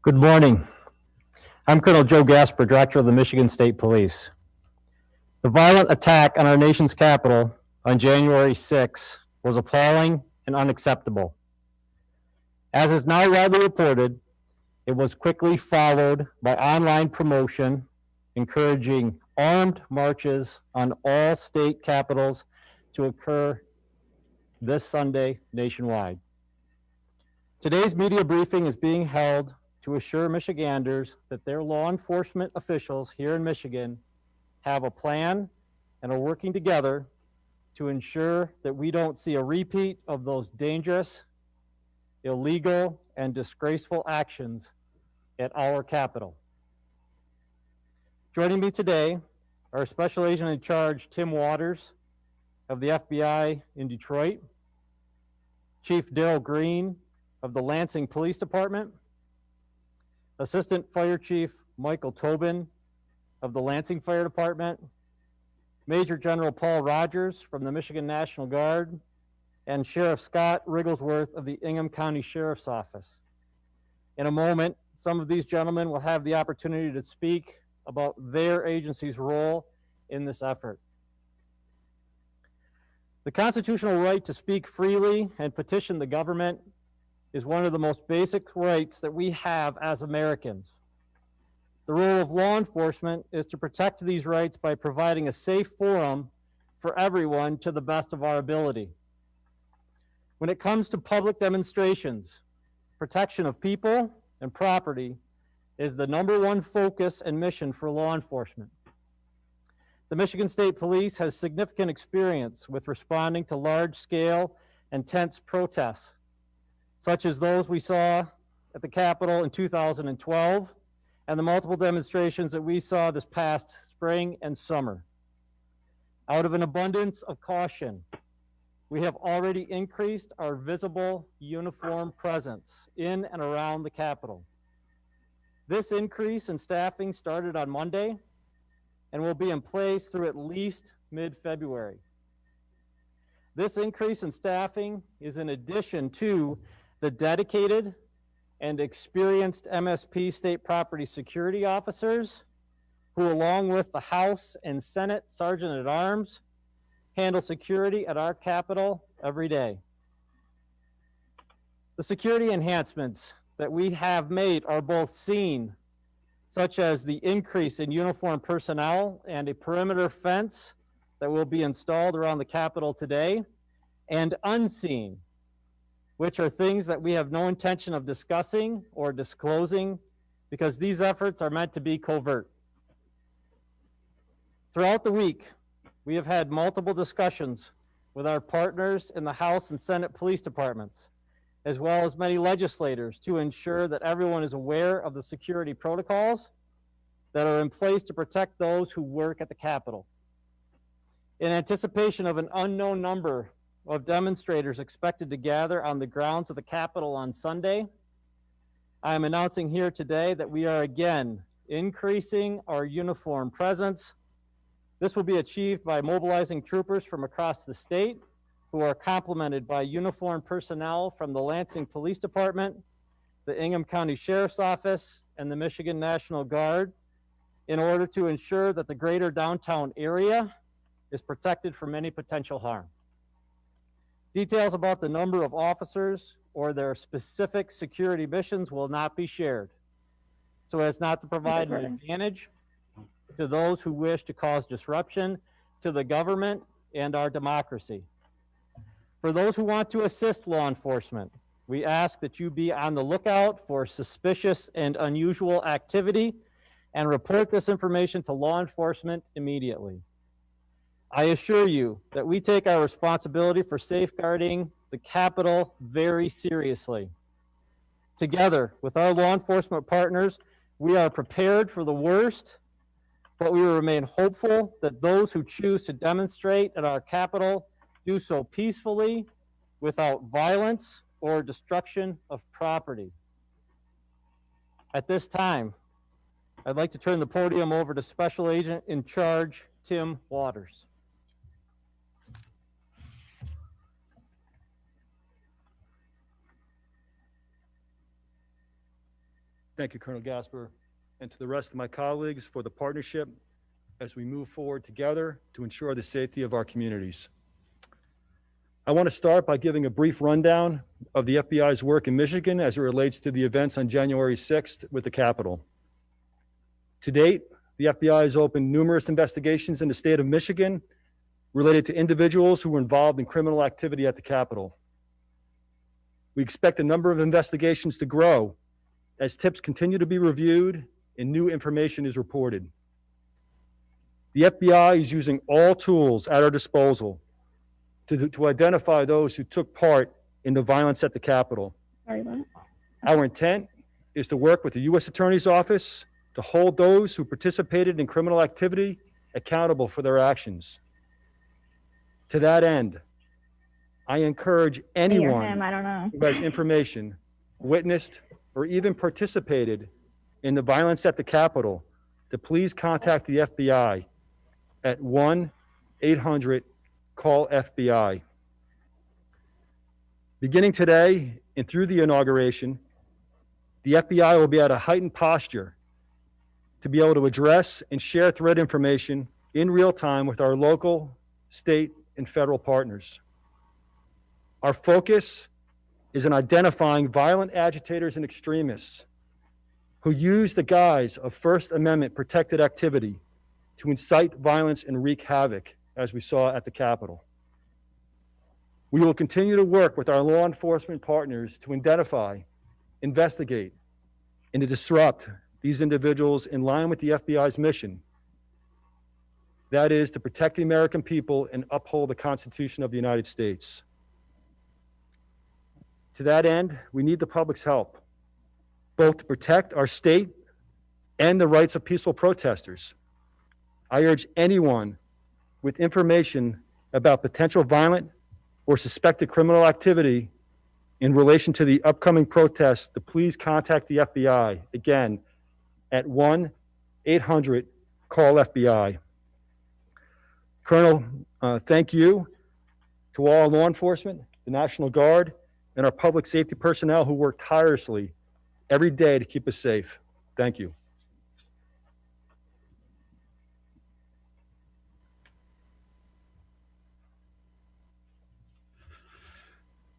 Good morning. I'm Colonel Joe Gasper, Director of the Michigan State Police. The violent attack on our nation's capital on January 6 was appalling and unacceptable. As is now widely reported, it was quickly followed by online promotion encouraging armed marches on all state capitals to occur this Sunday nationwide. Today's media briefing is being held to assure Michiganders that their law enforcement officials here in Michigan have a plan and are working together to ensure that we don't see a repeat of those dangerous, illegal, and disgraceful actions at our capital. Joining me today are Special Agent in Charge Tim Waters of the FBI in Detroit, Chief Daryl Green of the Lansing Police Department, Assistant Fire Chief Michael Tobin of the Lansing Fire Department, Major General Paul Rogers from the Michigan National Guard, and Sheriff Scott Rigglesworth of the Ingham County Sheriff's Office. In a moment, some of these gentlemen will have the opportunity to speak about their agency's role in this effort. The constitutional right to speak freely and petition the government is one of the most basic rights that we have as Americans. The role of law enforcement is to protect these rights by providing a safe forum for everyone to the best of our ability. When it comes to public demonstrations, protection of people and property is the #1 focus and mission for law enforcement. The Michigan State Police has significant experience with responding to large-scale and tense protests, such as those we saw at the Capitol in 2012 and the multiple demonstrations that we saw this past spring and summer. Out of an abundance of caution, we have already increased our visible uniform presence in and around the Capitol. This increase in staffing started on Monday and will be in place through at least mid-February. This increase in staffing is in addition to the dedicated and experienced MSP state property security officers who, along with the House and Senate Sergeant at Arms, handle security at our Capitol every day. The security enhancements that we have made are both seen, such as the increase in uniformed personnel and a perimeter fence that will be installed around the Capitol today, and unseen, which are things that we have no intention of discussing or disclosing because these efforts are meant to be covert. Throughout the week, we have had multiple discussions with our partners in the House and Senate police departments, as well as many legislators, to ensure that everyone is aware of the security protocols that are in place to protect those who work at the Capitol. In anticipation of an unknown number of demonstrators expected to gather on the grounds of the Capitol on Sunday, I am announcing here today that we are again increasing our uniform presence. This will be achieved by mobilizing troopers from across the state who are complemented by uniformed personnel from the Lansing Police Department, the Ingham County Sheriff's Office, and the Michigan National Guard in order to ensure that the greater downtown area is protected from any potential harm. Details about the number of officers or their specific security missions will not be shared, so as not to provide an advantage to those who wish to cause disruption to the government and our democracy. For those who want to assist law enforcement, we ask that you be on the lookout for suspicious and unusual activity and report this information to law enforcement immediately. I assure you that we take our responsibility for safeguarding the Capitol very seriously. Together with our law enforcement partners, we are prepared for the worst, but we will remain hopeful that those who choose to demonstrate at our Capitol do so peacefully, without violence or destruction of property. At this time, I'd like to turn the podium over to Special Agent in Charge Tim Waters. Thank you, Colonel Gasper, and to the rest of my colleagues for the partnership as we move forward together to ensure the safety of our communities. I want to start by giving a brief rundown of the FBI's work in Michigan as it relates to the events on January 6th with the Capitol. To date, the FBI has opened numerous investigations in the state of Michigan related to individuals who were involved in criminal activity at the Capitol. We expect the number of investigations to grow as tips continue to be reviewed and new information is reported. The FBI is using all tools at our disposal to identify those who took part in the violence at the Capitol. Our intent is to work with the U.S. Attorney's Office to hold those who participated in criminal activity accountable for their actions. To that end, I encourage anyone who has information, witnessed, or even participated in the violence at the Capitol to please contact the FBI at 1-800-CALL-FBI. Beginning today and through the inauguration, the FBI will be at a heightened posture to be able to address and share threat information in real time with our local, state, and federal partners. Our focus is on identifying violent agitators and extremists who use the guise of First Amendment protected activity to incite violence and wreak havoc, as we saw at the Capitol. We will continue to work with our law enforcement partners to identify, investigate, and to disrupt these individuals in line with the FBI's mission. That is to protect the American people and uphold the Constitution of the United States. To that end, we need the public's help, both to protect our state and the rights of peaceful protesters. I urge anyone with information about potential violent or suspected criminal activity in relation to the upcoming protests to please contact the FBI, again, at 1-800-CALL-FBI. Colonel, thank you to all law enforcement, the National Guard, and our public safety personnel who work tirelessly every day to keep us safe. Thank you.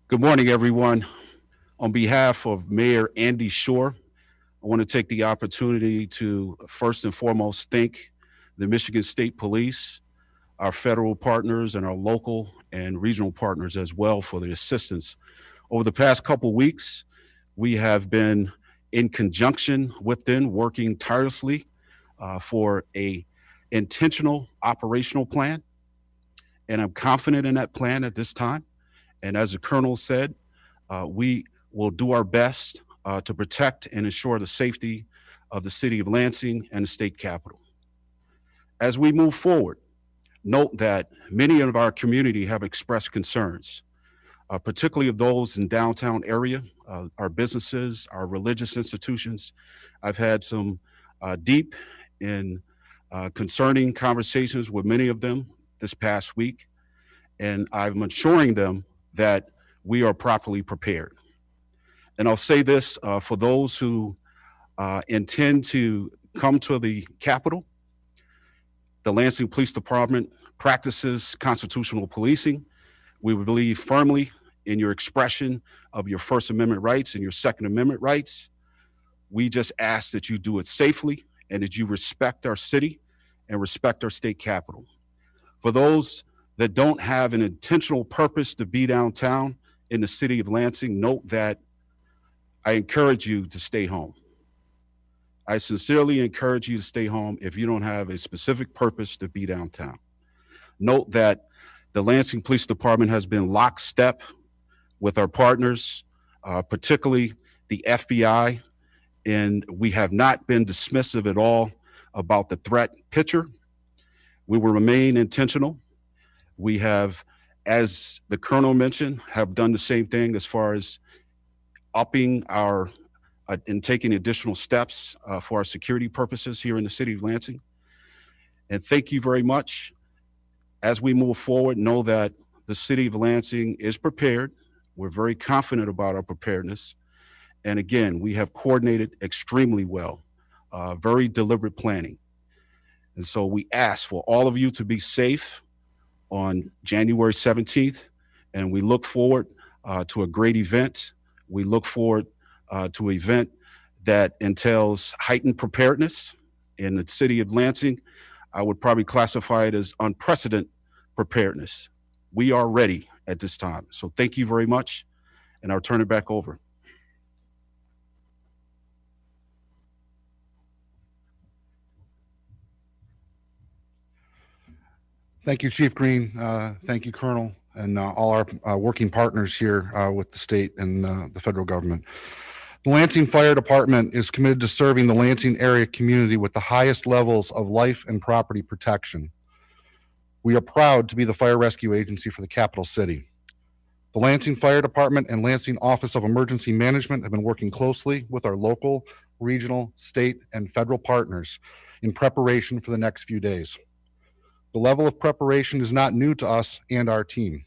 Good morning, everyone. On behalf of Mayor Andy Shore, I want to take the opportunity to first and foremost thank the Michigan State Police, our federal partners, and our local and regional partners as well for the assistance. Over the past couple weeks, we have been in conjunction with them working tirelessly for a intentional operational plan. And I'm confident in that plan at this time. And as the Colonel said, we will do our best to protect and ensure the safety of the city of Lansing and the state capitol. As we move forward, note that many of our community have expressed concerns, particularly of those in downtown area, our businesses, our religious institutions. I've had some deep and concerning conversations with many of them this past week, and I'm assuring them that we are properly prepared. And I'll say this for those who intend to come to the Capitol, the Lansing Police Department practices constitutional policing. We believe firmly in your expression of your First Amendment rights and your Second Amendment rights. We just ask that you do it safely and that you respect our city and respect our state capitol. For those that don't have an intentional purpose to be downtown in the city of Lansing, note that I encourage you to stay home. I sincerely encourage you to stay home if you don't have a specific purpose to be downtown. Note that the Lansing Police Department has been lockstep with our partners, particularly the FBI, and we have not been dismissive at all about the threat picture. We will remain intentional. We have, as the Colonel mentioned, have done the same thing as far as upping our and taking additional steps for our security purposes here in the city of Lansing. And thank you very much. As we move forward, know that the city of Lansing is prepared. We're very confident about our preparedness. And again, we have coordinated extremely well, very deliberate planning. And so we ask for all of you to be safe on January 17th, and we look forward to a great event. We look forward to an event that entails heightened preparedness in the city of Lansing. I would probably classify it as unprecedented preparedness. We are ready at this time. So thank you very much, and I'll turn it back over. Thank you, Chief Green. Thank you, Colonel, and all our working partners here with the state and the federal government. The Lansing Fire Department is committed to serving the Lansing area community with the highest levels of life and property protection. We are proud to be the fire rescue agency for the capital city. The Lansing Fire Department and Lansing Office of Emergency Management have been working closely with our local, regional, state, and federal partners in preparation for the next few days. The level of preparation is not new to us and our team.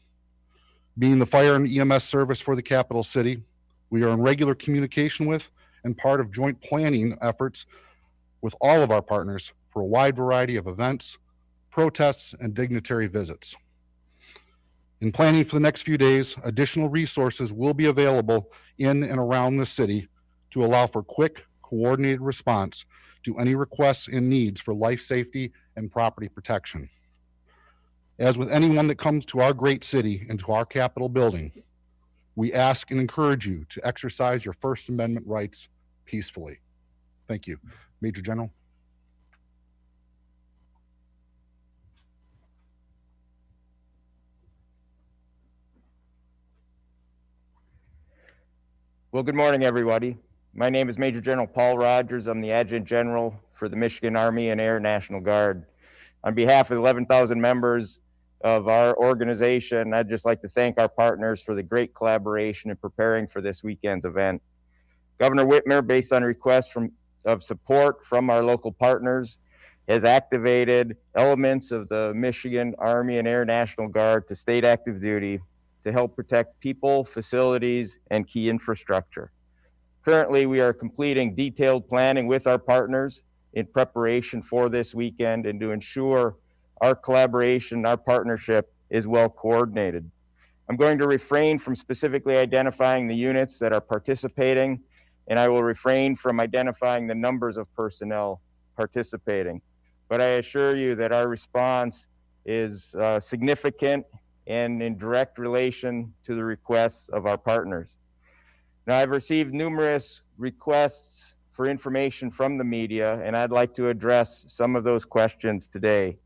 Being the fire and EMS service for the capital city, we are in regular communication with and part of joint planning efforts with all of our partners for a wide variety of events, protests, and dignitary visits. In planning for the next few days, additional resources will be available in and around the city to allow for quick, coordinated response to any requests and needs for life safety and property protection. As with anyone that comes to our great city and to our Capitol building, we ask and encourage you to exercise your First Amendment rights peacefully. Thank you. Major General. Well, good morning, everybody. My name is Major General Paul Rogers. I'm the Adjutant General for the Michigan Army and Air National Guard. On behalf of the 11,000 members of our organization, I'd just like to thank our partners for the great collaboration in preparing for this weekend's event. Governor Whitmer, based on requests of support from our local partners, has activated elements of the Michigan Army and Air National Guard to state active duty to help protect people, facilities, and key infrastructure. Currently, we are completing detailed planning with our partners in preparation for this weekend and to ensure our collaboration, our partnership is well coordinated. I'm going to refrain from specifically identifying the units that are participating, and I will refrain from identifying the numbers of personnel participating. But I assure you that our response is significant and in direct relation to the requests of our partners. Now, I've received numerous requests for information from the media, and I'd like to address some of those questions today.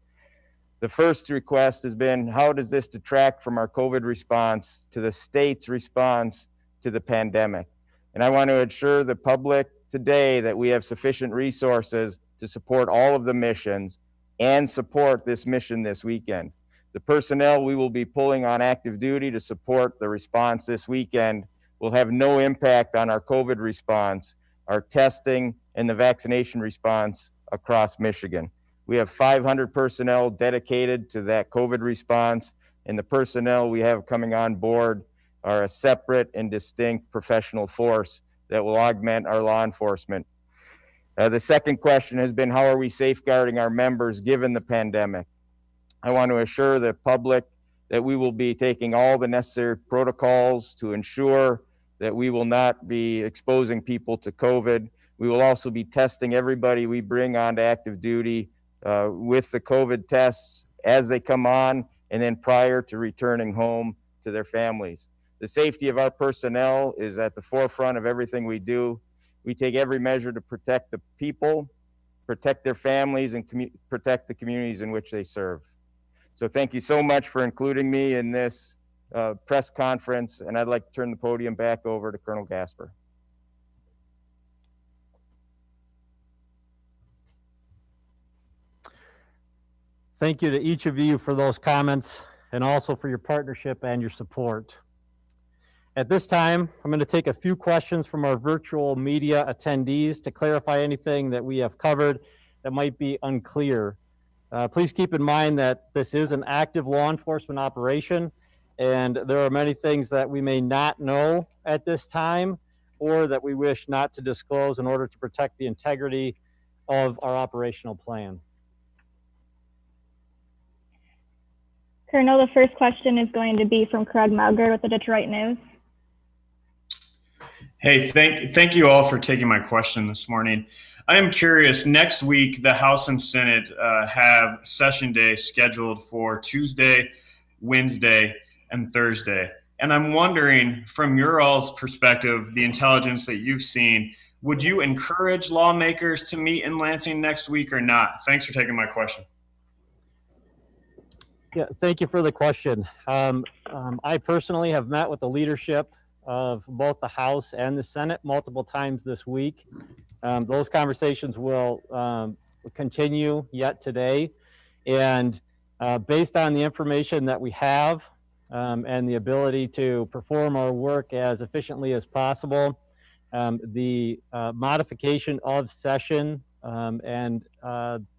The first request has been, how does this detract from our COVID response to the state's response to the pandemic? And I want to assure the public today that we have sufficient resources to support all of the missions and support this mission this weekend. The personnel we will be pulling on active duty to support the response this weekend will have no impact on our COVID response, our testing, and the vaccination response across Michigan. We have 500 personnel dedicated to that COVID response, and the personnel we have coming on board are a separate and distinct professional force that will augment our law enforcement. The second question has been, how are we safeguarding our members given the pandemic? I want to assure the public that we will be taking all the necessary protocols to ensure that we will not be exposing people to COVID. We will also be testing everybody we bring onto active duty with the COVID tests as they come on and then prior to returning home to their families. The safety of our personnel is at the forefront of everything we do. We take every measure to protect the people, protect their families, and protect the communities in which they serve. So thank you so much for including me in this press conference, and I'd like to turn the podium back over to Colonel Gasper. Thank you to each of you for those comments and also for your partnership and your support. At this time, I'm going to take a few questions from our virtual media attendees to clarify anything that we have covered that might be unclear. Please keep in mind that this is an active law enforcement operation, and there are many things that we may not know at this time. or that we wish not to disclose in order to protect the integrity of our operational plan. Colonel, the first question is going to be from Craig Mauger with the Detroit News. Hey, thank you all for taking my question this morning. I am curious, next week, the House and Senate have session day scheduled for Tuesday, Wednesday, and Thursday. And I'm wondering, from your all's perspective, the intelligence that you've seen, would you encourage lawmakers to meet in Lansing next week or not? Thanks for taking my question. Yeah, thank you for the question. I personally have met with the leadership of both the House and the Senate multiple times this week. Those conversations will continue yet today. And based on the information that we have and the ability to perform our work as efficiently as possible, the modification of session and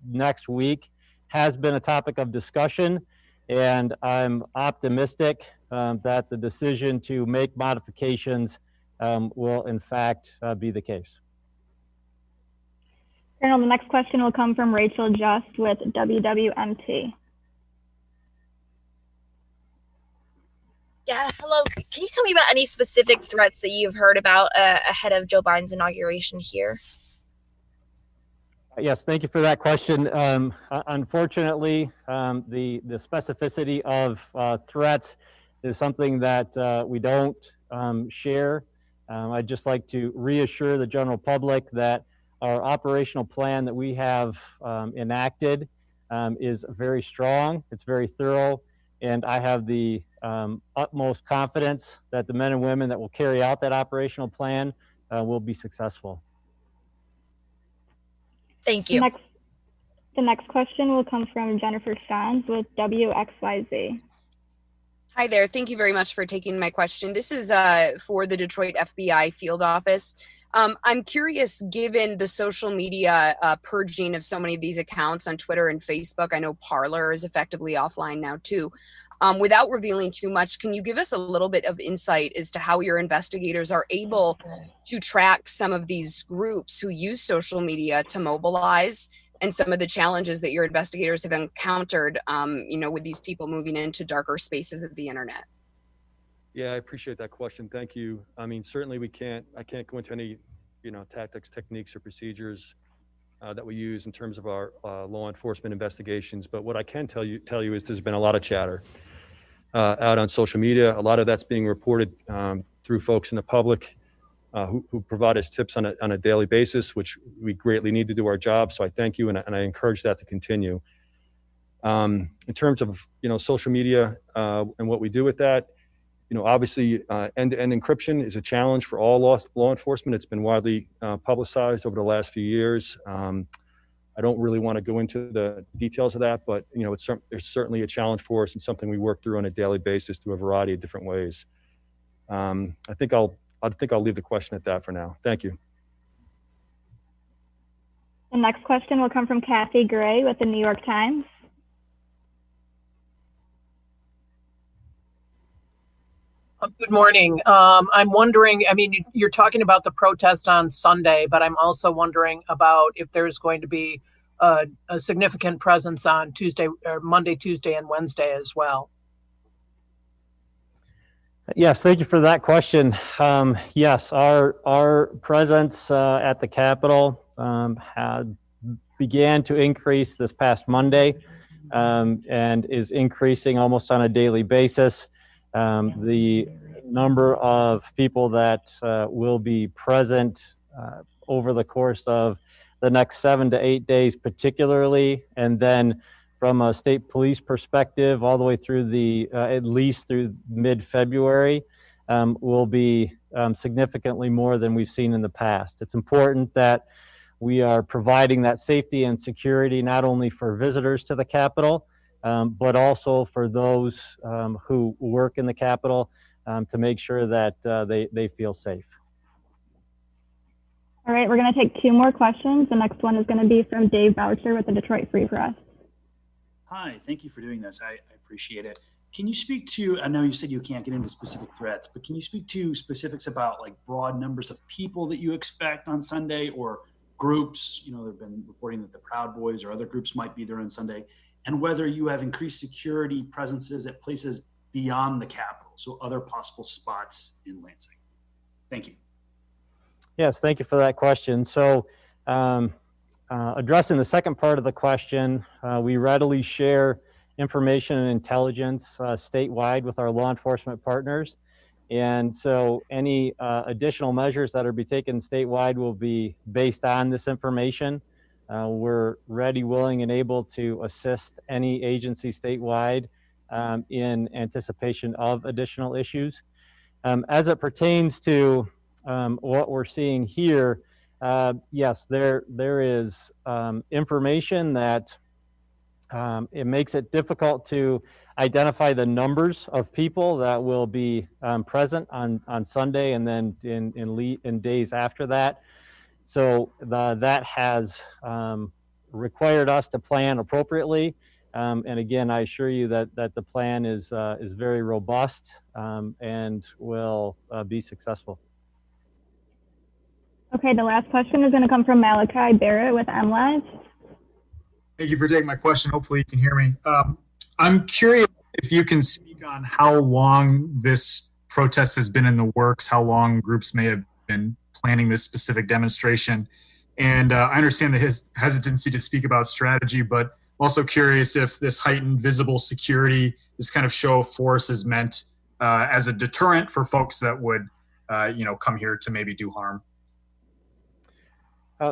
next week has been a topic of discussion. And I'm optimistic that the decision to make modifications will in fact be the case. Colonel, the next question will come from Rachel Just with WWMT. Yeah, hello. Can you tell me about any specific threats that you've heard about ahead of Joe Biden's inauguration here? Yes, thank you for that question. Unfortunately, the specificity of threats is something that we don't share. I'd just like to reassure the general public that our operational plan that we have enacted is very strong, it's very thorough, and I have the utmost confidence that the men and women that will carry out that operational plan will be successful. Thank you. The next question will come from Jennifer Stans with WXYZ. Hi there. Thank you very much for taking my question. This is for the Detroit FBI field office. I'm curious, given the social media purging of so many of these accounts on Twitter and Facebook, I know Parler is effectively offline now too. Without revealing too much, can you give us a little bit of insight as to how your investigators are able to track some of these groups who use social media to mobilize, and some of the challenges that your investigators have encountered, with these people moving into darker spaces of the internet? Yeah, I appreciate that question. Thank you. I mean, certainly I can't go into any, tactics, techniques, or procedures that we use in terms of our law enforcement investigations. But what I can tell you is there's been a lot of chatter out on social media. A lot of that's being reported through folks in the public who provide us tips on a daily basis, which we greatly need to do our job. So I thank you, and I encourage that to continue. In terms of social media and what we do with that, obviously end-to-end encryption is a challenge for all law enforcement. It's been widely publicized over the last few years. I don't really want to go into the details of that, but it's certainly a challenge for us and something we work through on a daily basis through a variety of different ways. I think I'll leave the question at that for now. Thank you. The next question will come from Kathy Gray with the New York Times. Good morning. I'm wondering, you're talking about the protest on Sunday, but I'm also wondering about if there's going to be a significant presence on Monday, Tuesday, and Wednesday as well. Yes, thank you for that question. Yes, our presence at the Capitol began to increase this past Monday and is increasing almost on a daily basis. The number of people that will be present over the course of the next 7 to 8 days particularly, and then from a state police perspective all the way through at least through mid-February will be significantly more than we've seen in the past. It's important that we are providing that safety and security not only for visitors to the Capitol, but also for those who work in the Capitol to make sure that they feel safe. All right, we're going to take 2 more questions. The next one is going to be from Dave Boucher with the Detroit Free Press. Hi, thank you for doing this. I appreciate it. Can you speak to, I know you said you can't get into specific threats, but can you speak to specifics about like broad numbers of people that you expect on Sunday or groups? You know, there've been reporting that the Proud Boys or other groups might be there on Sunday, and whether you have increased security presences at places beyond the Capitol, so other possible spots in Lansing. Thank you. Yes, thank you for that question. So, addressing the second part of the question, we readily share information and intelligence statewide with our law enforcement partners. And so any additional measures that are be taken statewide will be based on this information. We're ready, willing, and able to assist any agency statewide in anticipation of additional issues. As it pertains to what we're seeing here, yes, there is information that it makes it difficult to identify the numbers of people that will be present on Sunday and then in days after that. So that has required us to plan appropriately. And again, I assure you that the plan is very robust and will be successful. Okay, the last question is going to come from Malachi Barrett with MLive. Thank you for taking my question. Hopefully you can hear me. I'm curious if you can speak on how long this protest has been in the works, how long groups may have been planning this specific demonstration. And I understand the hesitancy to speak about strategy, but I'm also curious if this heightened visible security, this kind of show of force is meant as a deterrent for folks that would, come here to maybe do harm.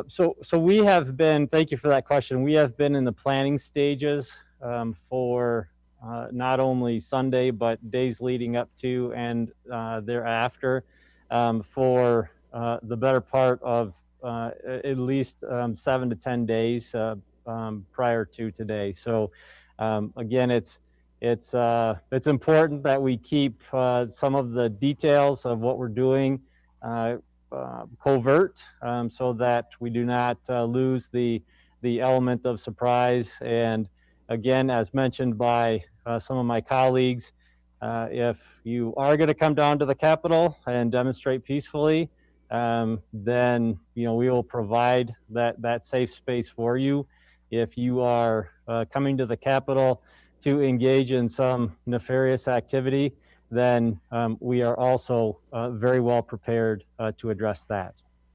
So we have been, thank you for that question. We have been in the planning stages for not only Sunday, but days leading up to and thereafter for the better part of at least 7 to 10 days prior to today. So again, it's important that we keep some of the details of what we're doing covert so that we do not lose the element of surprise. And again, as mentioned by some of my colleagues, if you are going to come down to the Capitol and demonstrate peacefully, then we will provide that safe space for you. If you are coming to the Capitol to engage in some nefarious activity, then we are also very well prepared to address that.